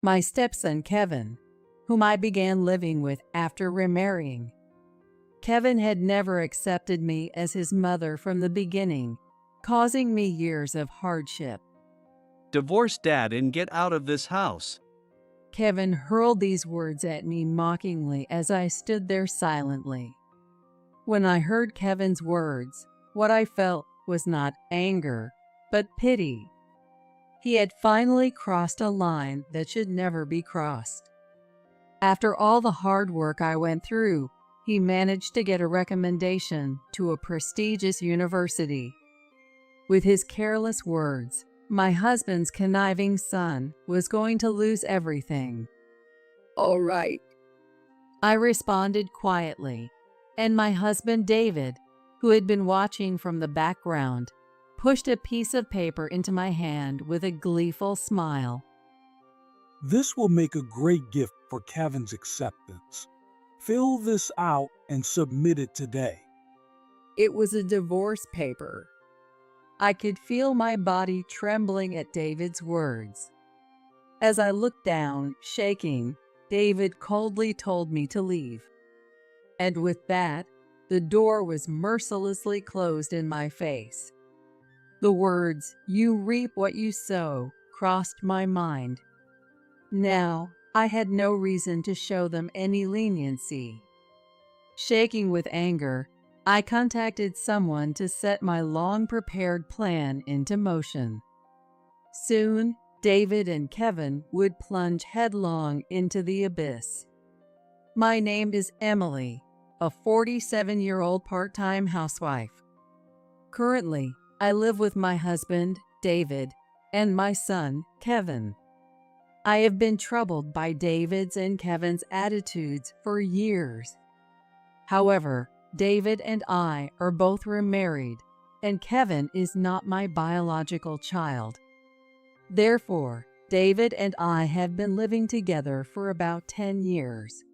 my stepson Kevin, whom I began living with after remarrying. Kevin had never accepted me as his mother from the beginning, causing me years of hardship. Divorce Dad and get out of this house. Kevin hurled these words at me mockingly as I stood there silently. When I heard Kevin's words, what I felt was not anger, but pity. He had finally crossed a line that should never be crossed. After all the hard work I went through, he managed to get a recommendation to a prestigious university. With his careless words, my husband's conniving son was going to lose everything. All right, I responded quietly, and my husband David, who had been watching from the background, pushed a piece of paper into my hand with a gleeful smile. This will make a great gift for Kevin's acceptance. Fill this out and submit it today. it was a divorce paper. I could feel my body trembling at David's words. As I looked down, shaking, David coldly told me to leave. And with that, the door was mercilessly closed in my face. The words, "You reap what you sow," crossed my mind. Now, I had no reason to show them any leniency. Shaking with anger, I contacted someone to set my long-prepared plan into motion. Soon, David and Kevin would plunge headlong into the abyss. My name is Emily, a 47-year-old part-time housewife. Currently, I live with my husband, David, and my son, Kevin. I have been troubled by David's and Kevin's attitudes for years. However, David and I are both remarried, and Kevin is not my biological child. Therefore, David and I have been living together for about 10 years.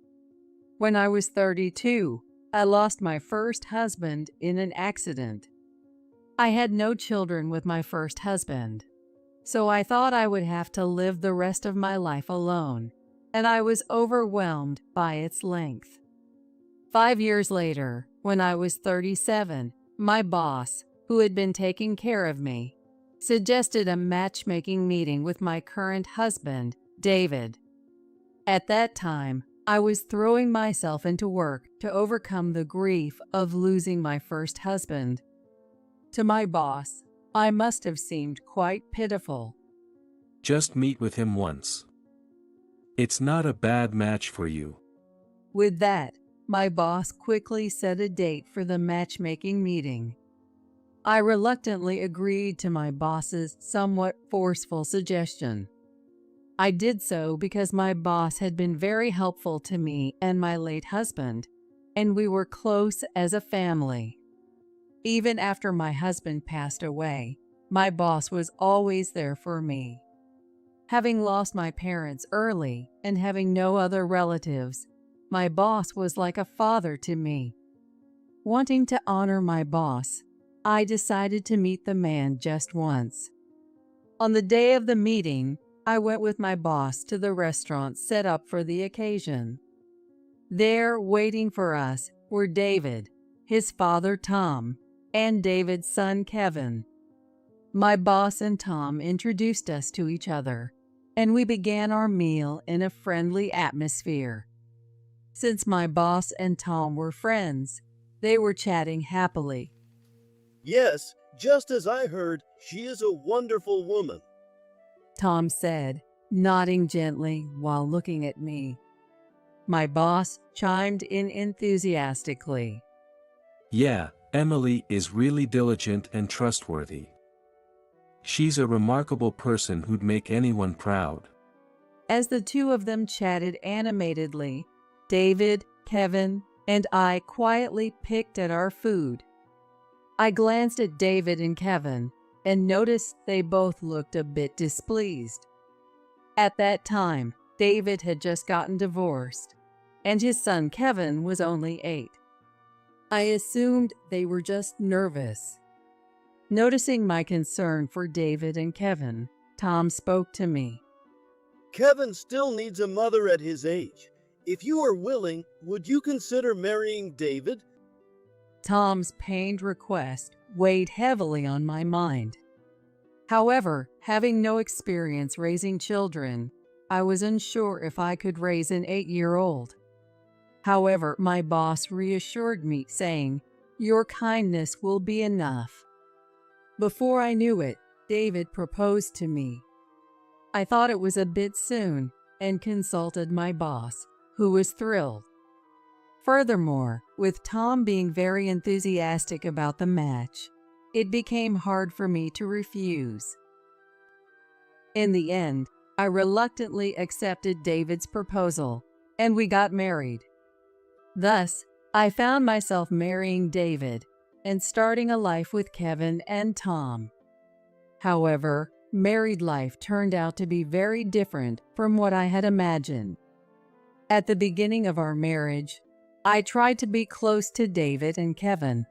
When I was 32, I lost my first husband in an accident. I had no children with my first husband, so I thought I would have to live the rest of my life alone, and I was overwhelmed by its length. 5 years later, when I was 37, my boss, who had been taking care of me, suggested a matchmaking meeting with my current husband, David. At that time, I was throwing myself into work to overcome the grief of losing my first husband. To my boss, I must have seemed quite pitiful. Just meet with him once. It's not a bad match for you. With that, my boss quickly set a date for the matchmaking meeting. I reluctantly agreed to my boss's somewhat forceful suggestion. I did so because my boss had been very helpful to me and my late husband, and we were close as a family. Even after my husband passed away, my boss was always there for me. Having lost my parents early and having no other relatives, my boss was like a father to me. Wanting to honor my boss, I decided to meet the man just once. On the day of the meeting, I went with my boss to the restaurant set up for the occasion. There, waiting for us, were David, his father Tom, and David's son Kevin. My boss and Tom introduced us to each other, and we began our meal in a friendly atmosphere. Since my boss and Tom were friends, they were chatting happily. Yes, just as I heard, she is a wonderful woman, Tom said, nodding gently while looking at me. My boss chimed in enthusiastically. Yeah, Emily is really diligent and trustworthy. She's a remarkable person who'd make anyone proud. As the two of them chatted animatedly, David, Kevin, and I quietly picked at our food. I glanced at David and Kevin and noticed they both looked a bit displeased. At that time, David had just gotten divorced, and his son Kevin was only 8. I assumed they were just nervous. Noticing my concern for David and Kevin, Tom spoke to me. Kevin still needs a mother at his age. If you are willing, would you consider marrying David? Tom's pained request weighed heavily on my mind. However, having no experience raising children, I was unsure if I could raise an 8-year-old. However, my boss reassured me, saying, "Your kindness will be enough." Before I knew it, David proposed to me. I thought it was a bit soon and consulted my boss, who was thrilled. Furthermore, with Tom being very enthusiastic about the match, it became hard for me to refuse. In the end, I reluctantly accepted David's proposal, and we got married. Thus, I found myself marrying David and starting a life with Kevin and Tom. However, married life turned out to be very different from what I had imagined. At the beginning of our marriage, I tried to be close to David and Kevin.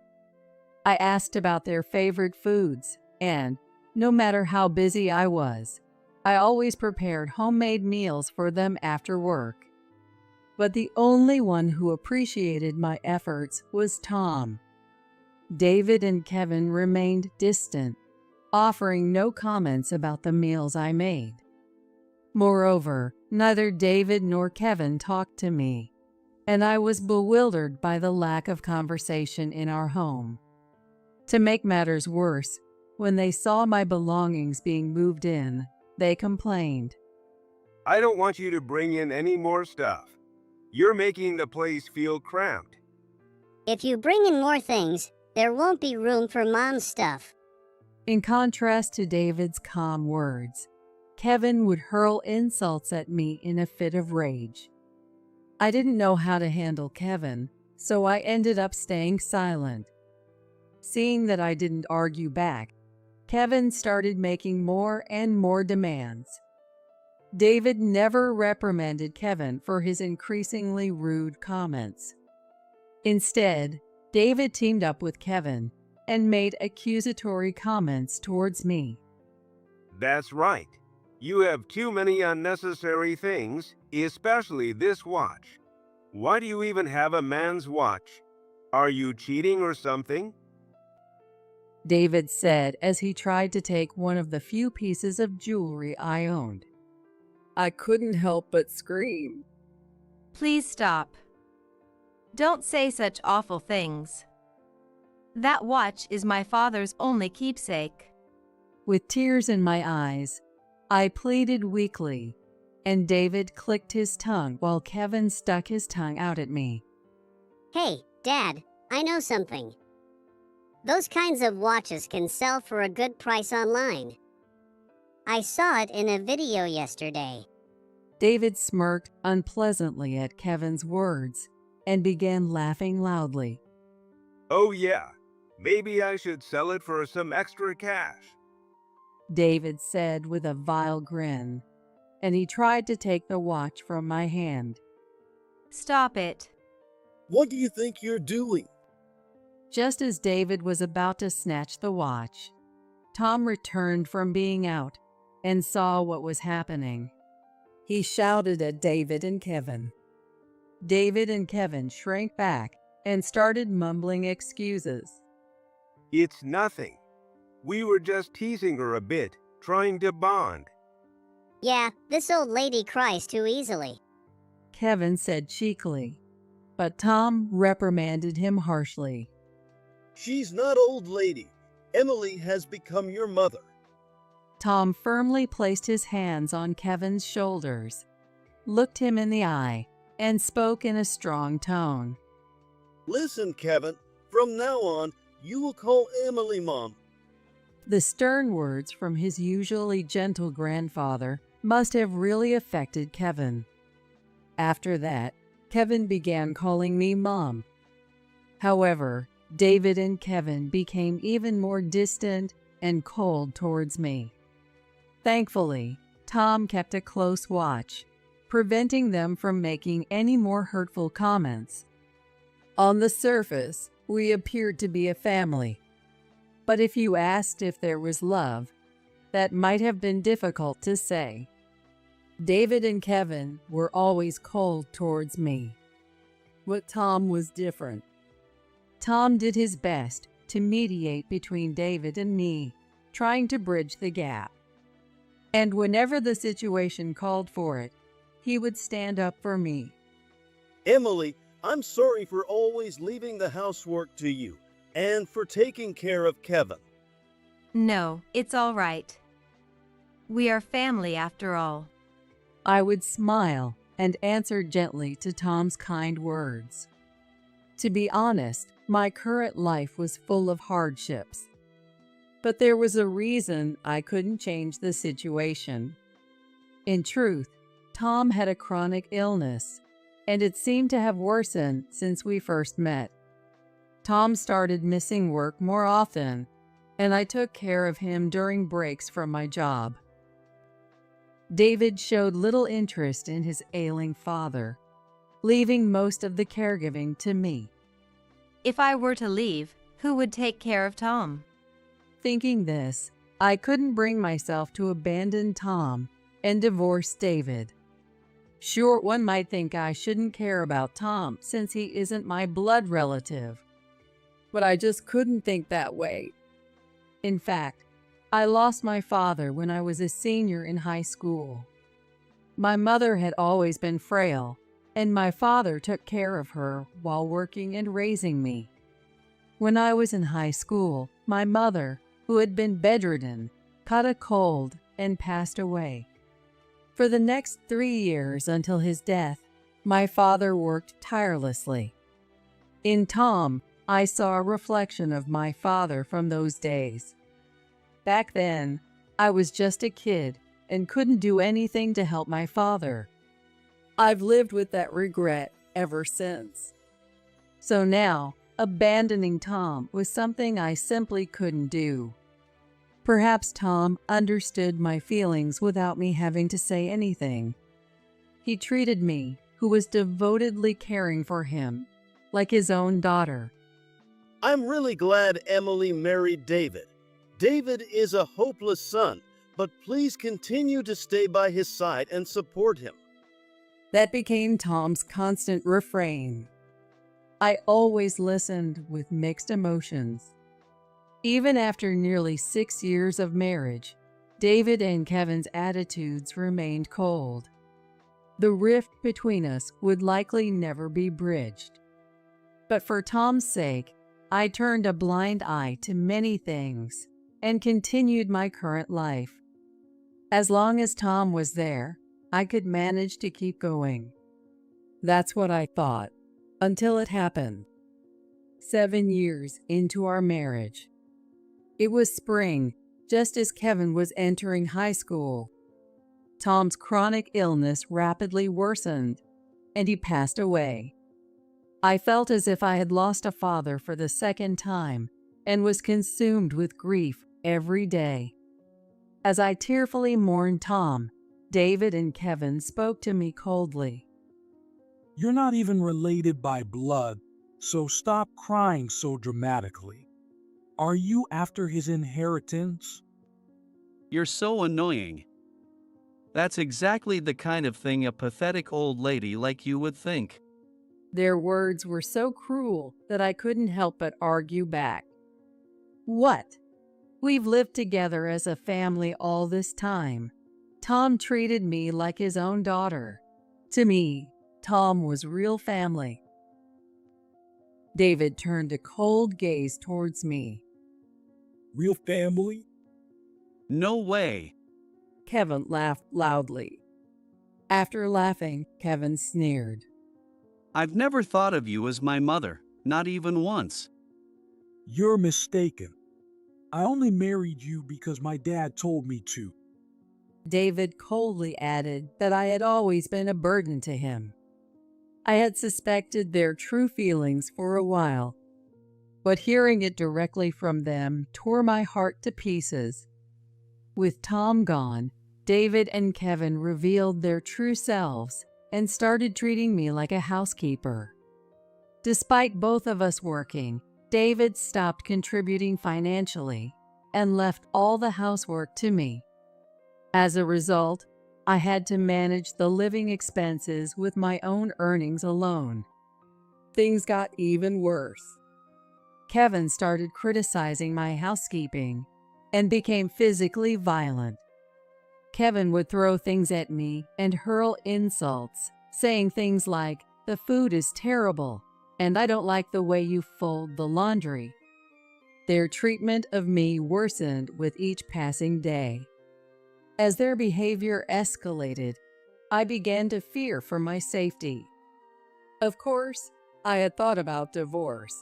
I asked about their favorite foods, and no matter how busy I was, I always prepared homemade meals for them after work. But the only one who appreciated my efforts was Tom. David and Kevin remained distant, offering no comments about the meals I made. Moreover, neither David nor Kevin talked to me, and I was bewildered by the lack of conversation in our home. To make matters worse, when they saw my belongings being moved in, they complained. I don't want you to bring in any more stuff. You're making the place feel cramped. If you bring in more things, there won't be room for Mom's stuff. In contrast to David's calm words, Kevin would hurl insults at me in a fit of rage. I didn't know how to handle Kevin, so I ended up staying silent. Seeing that I didn't argue back, Kevin started making more and more demands. David never reprimanded Kevin for his increasingly rude comments. Instead, David teamed up with Kevin and made accusatory comments towards me. That's right. You have too many unnecessary things, especially this watch. Why do you even have a man's watch? Are you cheating or something? David said as he tried to take one of the few pieces of jewelry I owned. I couldn't help but scream. Please stop. Don't say such awful things. That watch is my father's only keepsake. With tears in my eyes, I pleaded weakly, and David clicked his tongue while Kevin stuck his tongue out at me. Hey, Dad, I know something. Those kinds of watches can sell for a good price online. I saw it in a video yesterday. David smirked unpleasantly at Kevin's words and began laughing loudly. Oh yeah, maybe I should sell it for some extra cash. David said with a vile grin, and he tried to take the watch from my hand. Stop it. What do you think you're doing? Just as David was about to snatch the watch, Tom returned from being out and saw what was happening. He shouted at David and Kevin. David and Kevin shrank back and started mumbling excuses. It's nothing. We were just teasing her a bit, trying to bond. Yeah, this old lady cries too easily. Kevin said cheekily, but Tom reprimanded him harshly. She's not old lady. Emily has become your mother. Tom firmly placed his hands on Kevin's shoulders, looked him in the eye, and spoke in a strong tone. Listen, Kevin, from now on, you will call Emily Mom. The stern words from his usually gentle grandfather must have really affected Kevin. After that, Kevin began calling me Mom. However, David and Kevin became even more distant and cold towards me. Thankfully, Tom kept a close watch, preventing them from making any more hurtful comments. On the surface, we appeared to be a family. But if you asked if there was love, that might have been difficult to say. David and Kevin were always cold towards me. But Tom was different. Tom did his best to mediate between David and me, trying to bridge the gap. And whenever the situation called for it, he would stand up for me. Emily, I'm sorry for always leaving the housework to you and for taking care of Kevin. No, it's all right. We are family after all. I would smile and answer gently to Tom's kind words. To be honest, my current life was full of hardships. But there was a reason I couldn't change the situation. In truth, Tom had a chronic illness, and it seemed to have worsened since we first met. Tom started missing work more often, and I took care of him during breaks from my job. David showed little interest in his ailing father, leaving most of the caregiving to me. If I were to leave, who would take care of Tom? Thinking this, I couldn't bring myself to abandon Tom and divorce David. Sure, one might think I shouldn't care about Tom since he isn't my blood relative. But I just couldn't think that way. In fact, I lost my father when I was a senior in high school. My mother had always been frail, and my father took care of her while working and raising me. When I was in high school, my mother, who had been bedridden, caught a cold and passed away. For the next 3 years until his death, my father worked tirelessly. In Tom, I saw a reflection of my father from those days. Back then, I was just a kid and couldn't do anything to help my father. I've lived with that regret ever since. So now, abandoning Tom was something I simply couldn't do. Perhaps Tom understood my feelings without me having to say anything. He treated me, who was devotedly caring for him, like his own daughter. I'm really glad Emily married David. David is a hopeless son, but please continue to stay by his side and support him. That became Tom's constant refrain. I always listened with mixed emotions. Even after nearly 6 years of marriage, David and Kevin's attitudes remained cold. The rift between us would likely never be bridged. But for Tom's sake, I turned a blind eye to many things and continued my current life. As long as Tom was there, I could manage to keep going. That's what I thought, until it happened. 7 years into our marriage. It was spring, just as Kevin was entering high school. Tom's chronic illness rapidly worsened, and he passed away. I felt as if I had lost a father for the second time and was consumed with grief every day. As I tearfully mourned Tom, David and Kevin spoke to me coldly. You're not even related by blood, so stop crying so dramatically. Are you after his inheritance? You're so annoying. That's exactly the kind of thing a pathetic old lady like you would think. Their words were so cruel that I couldn't help but argue back. What? We've lived together as a family all this time. Tom treated me like his own daughter. To me, Tom was real family. David turned a cold gaze towards me. Real family? No way. Kevin laughed loudly. After laughing, Kevin sneered. I've never thought of you as my mother, not even once. You're mistaken. I only married you because my dad told me to. David coldly added that I had always been a burden to him. I had suspected their true feelings for a while, but hearing it directly from them tore my heart to pieces. With Tom gone, David and Kevin revealed their true selves and started treating me like a housekeeper. Despite both of us working, David stopped contributing financially and left all the housework to me. As a result, I had to manage the living expenses with my own earnings alone. Things got even worse. Kevin started criticizing my housekeeping and became physically violent. Kevin would throw things at me and hurl insults, saying things like, "The food is terrible, and I don't like the way you fold the laundry." Their treatment of me worsened with each passing day. As their behavior escalated, I began to fear for my safety. Of course, I had thought about divorce.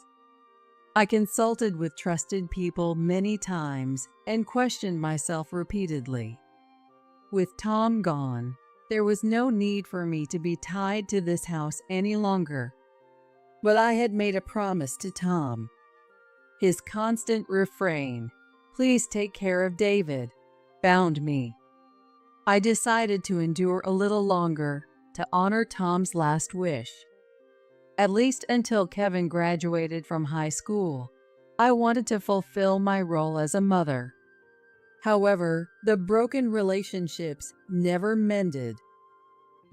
I consulted with trusted people many times and questioned myself repeatedly. With Tom gone, there was no need for me to be tied to this house any longer. But I had made a promise to Tom. His constant refrain, "Please take care of David," bound me. I decided to endure a little longer to honor Tom's last wish. At least until Kevin graduated from high school, I wanted to fulfill my role as a mother. However, the broken relationships never mended.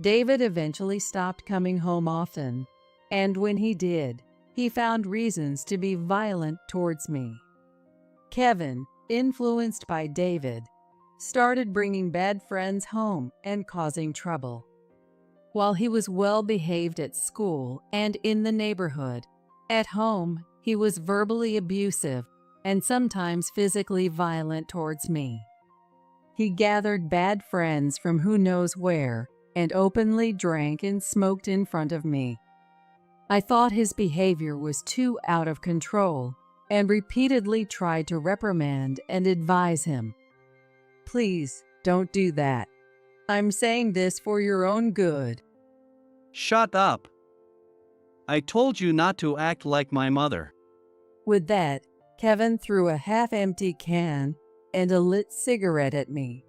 David eventually stopped coming home often, and when he did, he found reasons to be violent towards me. Kevin, influenced by David, started bringing bad friends home and causing trouble. While he was well behaved at school and in the neighborhood, at home he was verbally abusive and sometimes physically violent towards me. He gathered bad friends from who knows where and openly drank and smoked in front of me. I thought his behavior was too out of control and repeatedly tried to reprimand and advise him. "Please, don't do that. I'm saying this for your own good." Shut up. I told you not to act like my mother. With that, Kevin threw a half-empty can and a lit cigarette at me.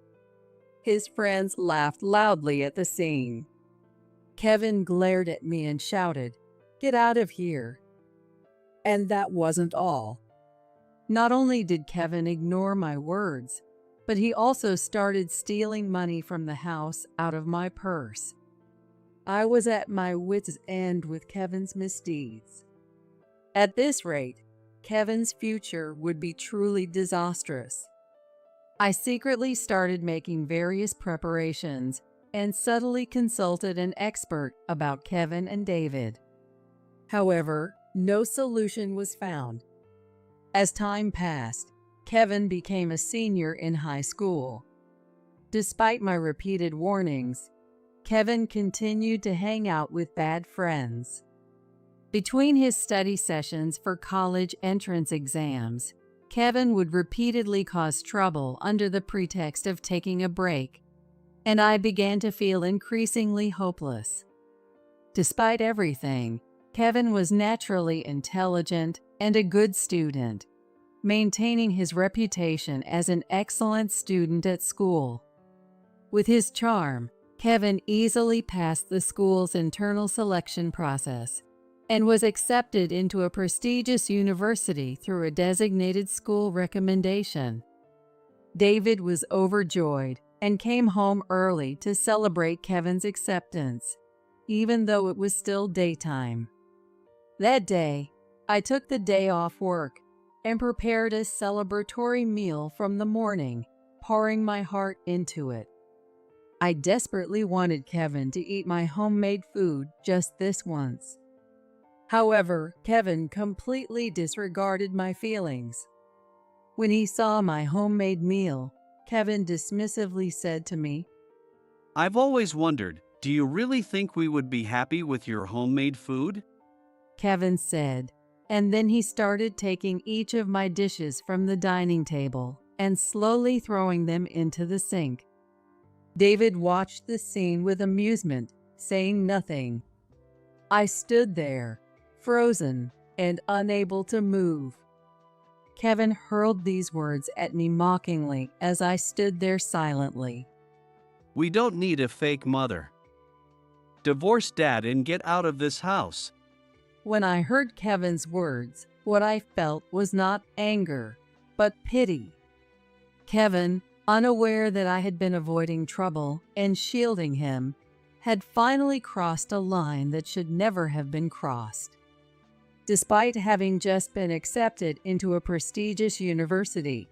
His friends laughed loudly at the scene. Kevin glared at me and shouted, "Get out of here." And that wasn't all. Not only did Kevin ignore my words, but he also started stealing money from the house out of my purse. I was at my wits' end with Kevin's misdeeds. At this rate, Kevin's future would be truly disastrous. I secretly started making various preparations and subtly consulted an expert about Kevin and David. However, no solution was found. As time passed, Kevin became a senior in high school. Despite my repeated warnings, Kevin continued to hang out with bad friends. Between his study sessions for college entrance exams, Kevin would repeatedly cause trouble under the pretext of taking a break, and I began to feel increasingly hopeless. Despite everything, Kevin was naturally intelligent and a good student, maintaining his reputation as an excellent student at school. With his charm, Kevin easily passed the school's internal selection process and was accepted into a prestigious university through a designated school recommendation. David was overjoyed and came home early to celebrate Kevin's acceptance, even though it was still daytime. That day, I took the day off work and prepared a celebratory meal from the morning, pouring my heart into it. I desperately wanted Kevin to eat my homemade food just this once. However, Kevin completely disregarded my feelings. When he saw my homemade meal, Kevin dismissively said to me, I've always wondered, do you really think we would be happy with your homemade food? Kevin said, and then he started taking each of my dishes from the dining table and slowly throwing them into the sink. David watched the scene with amusement, saying nothing. I stood there, frozen and unable to move. Kevin hurled these words at me mockingly as I stood there silently. We don't need a fake mother. Divorce Dad and get out of this house. When I heard Kevin's words, what I felt was not anger, but pity. Kevin, unaware that I had been avoiding trouble and shielding him, had finally crossed a line that should never have been crossed. Despite having just been accepted into a prestigious university,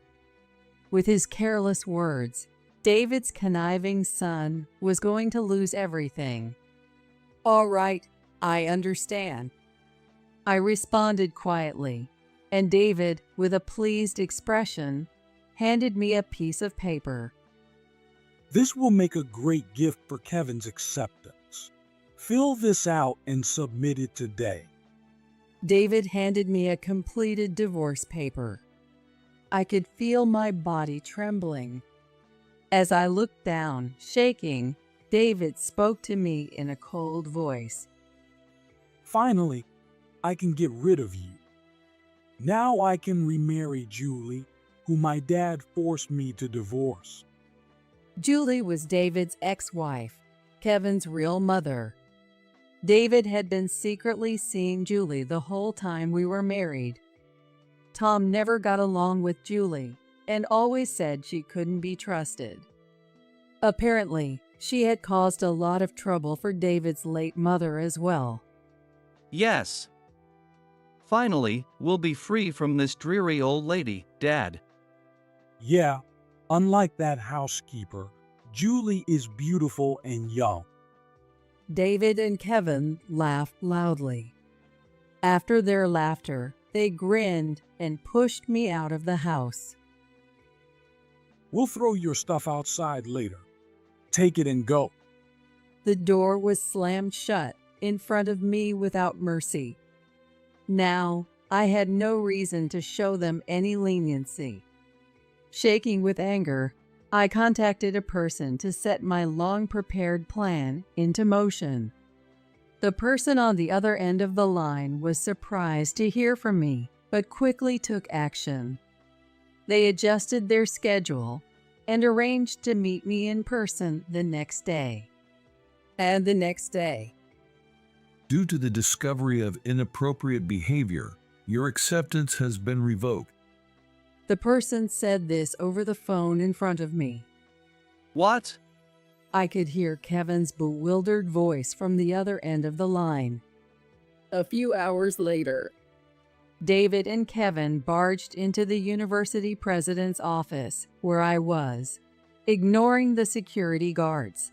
with his careless words, David's conniving son was going to lose everything. "All right, I understand," I responded quietly, and David, with a pleased expression, handed me a piece of paper. This will make a great gift for Kevin's acceptance. Fill this out and submit it today. David handed me a completed divorce paper. I could feel my body trembling. As I looked down, shaking, David spoke to me in a cold voice. Finally, I can get rid of you. Now I can remarry Julie, who my dad forced me to divorce. Julie was David's ex-wife, Kevin's real mother. David had been secretly seeing Julie the whole time we were married. Tom never got along with Julie and always said she couldn't be trusted. Apparently, she had caused a lot of trouble for David's late mother as well. Yes. Finally, we'll be free from this dreary old lady, Dad. Yeah, unlike that housekeeper, Julie is beautiful and young. David and Kevin laughed loudly. After their laughter, they grinned and pushed me out of the house. We'll throw your stuff outside later. Take it and go. The door was slammed shut in front of me without mercy. Now, I had no reason to show them any leniency. Shaking with anger, I contacted a person to set my long-prepared plan into motion. The person on the other end of the line was surprised to hear from me, but quickly took action. They adjusted their schedule and arranged to meet me in person the next day. And the next day. Due to the discovery of inappropriate behavior, your acceptance has been revoked. The person said this over the phone in front of me. What? I could hear Kevin's bewildered voice from the other end of the line. A few hours later, David and Kevin barged into the university president's office where I was, ignoring the security guards.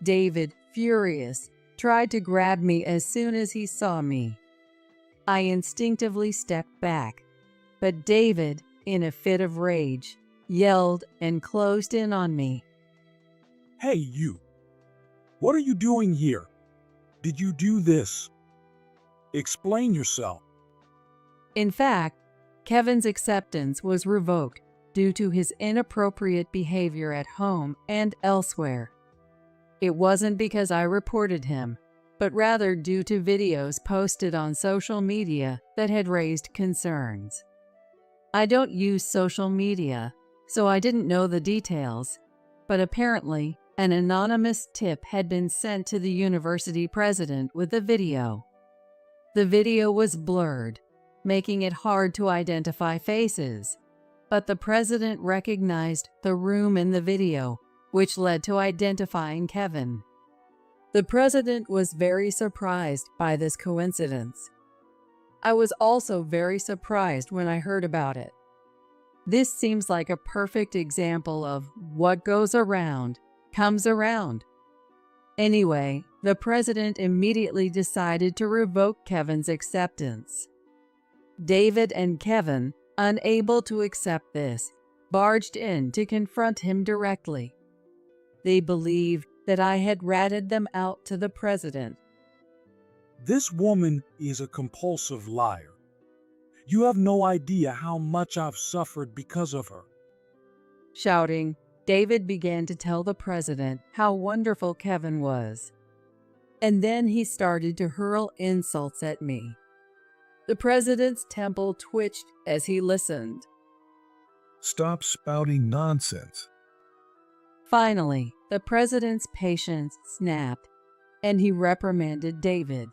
David, furious, tried to grab me as soon as he saw me. I instinctively stepped back, but David, in a fit of rage, yelled and closed in on me. Hey, you! What are you doing here? Did you do this? Explain yourself. In fact, Kevin's acceptance was revoked due to his inappropriate behavior at home and elsewhere. It wasn't because I reported him, but rather due to videos posted on social media that had raised concerns. I don't use social media, so I didn't know the details, but apparently an anonymous tip had been sent to the university president with the video. The video was blurred, making it hard to identify faces, but the president recognized the room in the video, which led to identifying Kevin. The president was very surprised by this coincidence. I was also very surprised when I heard about it. This seems like a perfect example of what goes around comes around. Anyway, the president immediately decided to revoke Kevin's acceptance. David and Kevin, unable to accept this, barged in to confront him directly. They believed that I had ratted them out to the president. This woman is a compulsive liar. You have no idea how much I've suffered because of her. Shouting, David began to tell the president how wonderful Kevin was. And then he started to hurl insults at me. The president's temple twitched as he listened. Stop spouting nonsense. Finally, the president's patience snapped, and he reprimanded David.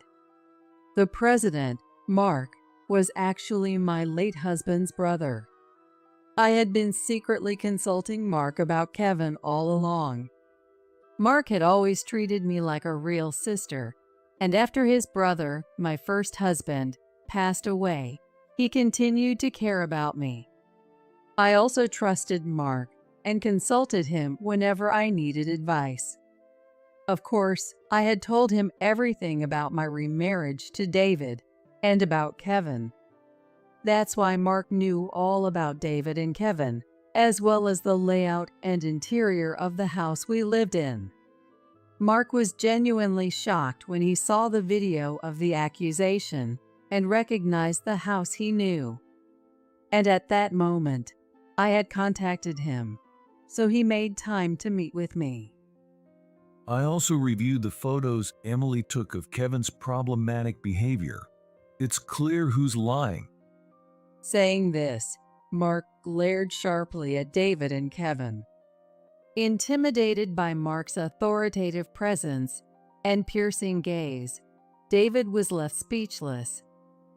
The president, Mark, was actually my late husband's brother. I had been secretly consulting Mark about Kevin all along. Mark had always treated me like a real sister, and after his brother, my first husband, passed away, he continued to care about me. I also trusted Mark and consulted him whenever I needed advice. Of course, I had told him everything about my remarriage to David and about Kevin. That's why Mark knew all about David and Kevin, as well as the layout and interior of the house we lived in. Mark was genuinely shocked when he saw the video of the accusation and recognized the house he knew. And at that moment, I had contacted him, so he made time to meet with me. I also reviewed the photos Emily took of Kevin's problematic behavior. It's clear who's lying. Saying this, Mark glared sharply at David and Kevin. Intimidated by Mark's authoritative presence and piercing gaze, David was left speechless.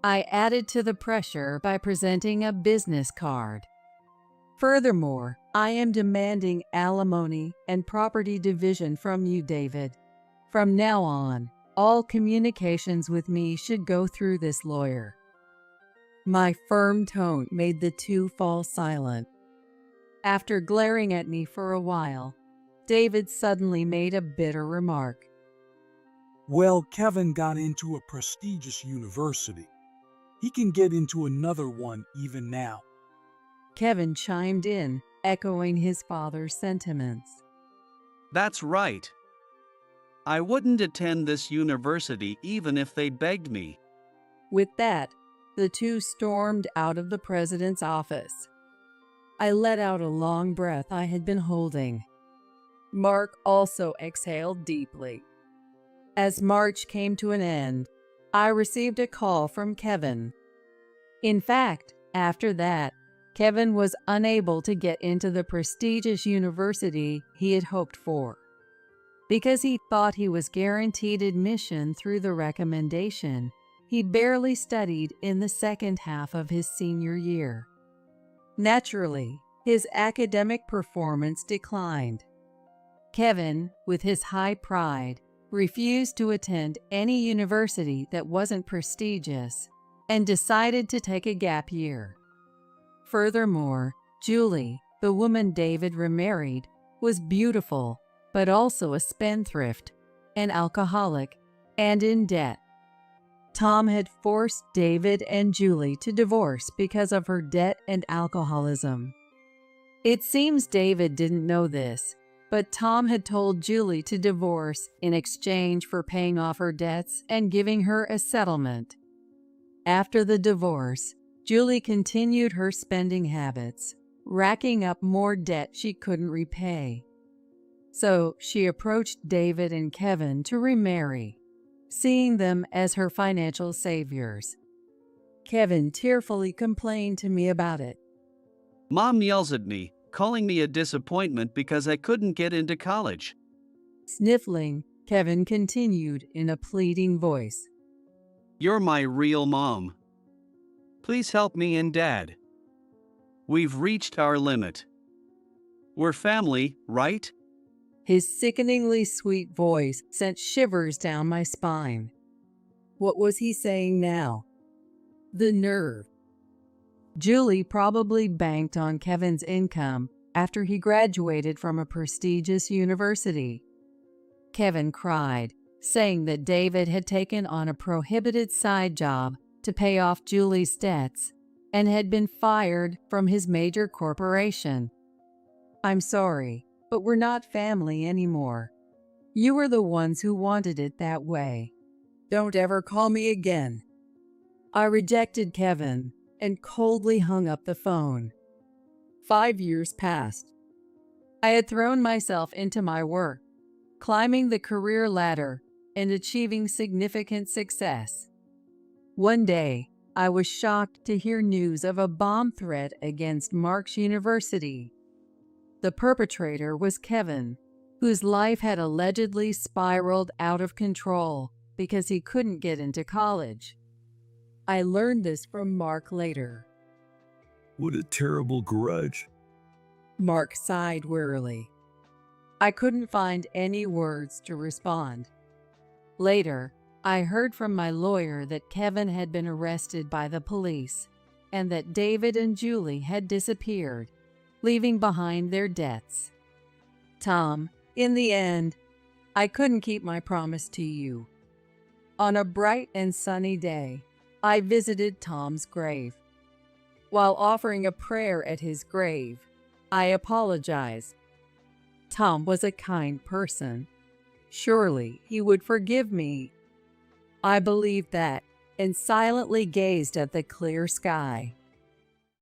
I added to the pressure by presenting a business card. Furthermore, I am demanding alimony and property division from you, David. From now on, all communications with me should go through this lawyer. My firm tone made the two fall silent. After glaring at me for a while, David suddenly made a bitter remark. Well, Kevin got into a prestigious university. He can get into another one even now. Kevin chimed in, echoing his father's sentiments. That's right. I wouldn't attend this university even if they begged me. With that, the two stormed out of the president's office. I let out a long breath I had been holding. Mark also exhaled deeply. As March came to an end, I received a call from Kevin. In fact, after that, Kevin was unable to get into the prestigious university he had hoped for. Because he thought he was guaranteed admission through the recommendation, he barely studied in the second half of his senior year. Naturally, his academic performance declined. Kevin, with his high pride, refused to attend any university that wasn't prestigious and decided to take a gap year. Furthermore, Julie, the woman David remarried, was beautiful, but also a spendthrift, an alcoholic, and in debt. Tom had forced David and Julie to divorce because of her debt and alcoholism. It seems David didn't know this, but Tom had told Julie to divorce in exchange for paying off her debts and giving her a settlement. After the divorce, Julie continued her spending habits, racking up more debt she couldn't repay. So she approached David and Kevin to remarry, seeing them as her financial saviors. Kevin tearfully complained to me about it. Mom yells at me, calling me a disappointment because I couldn't get into college. Sniffling, Kevin continued in a pleading voice. You're my real mom. Please help me and Dad. We've reached our limit. We're family, right? His sickeningly sweet voice sent shivers down my spine. What was he saying now? The nerve. Julie probably banked on Kevin's income after he graduated from a prestigious university. Kevin cried, saying that David had taken on a prohibited side job to pay off Julie's debts and had been fired from his major corporation. I'm sorry, but we're not family anymore. You were the ones who wanted it that way. Don't ever call me again. I rejected Kevin and coldly hung up the phone. 5 years passed. I had thrown myself into my work, climbing the career ladder and achieving significant success. One day, I was shocked to hear news of a bomb threat against Mark's University. The perpetrator was Kevin, whose life had allegedly spiraled out of control because he couldn't get into college. I learned this from Mark later. What a terrible grudge. Mark sighed wearily. I couldn't find any words to respond. Later, I heard from my lawyer that Kevin had been arrested by the police and that David and Julie had disappeared, leaving behind their deaths. Tom, in the end, I couldn't keep my promise to you. On a bright and sunny day, I visited Tom's grave. While offering a prayer at his grave, I apologized. Tom was a kind person. Surely he would forgive me. I believed that and silently gazed at the clear sky.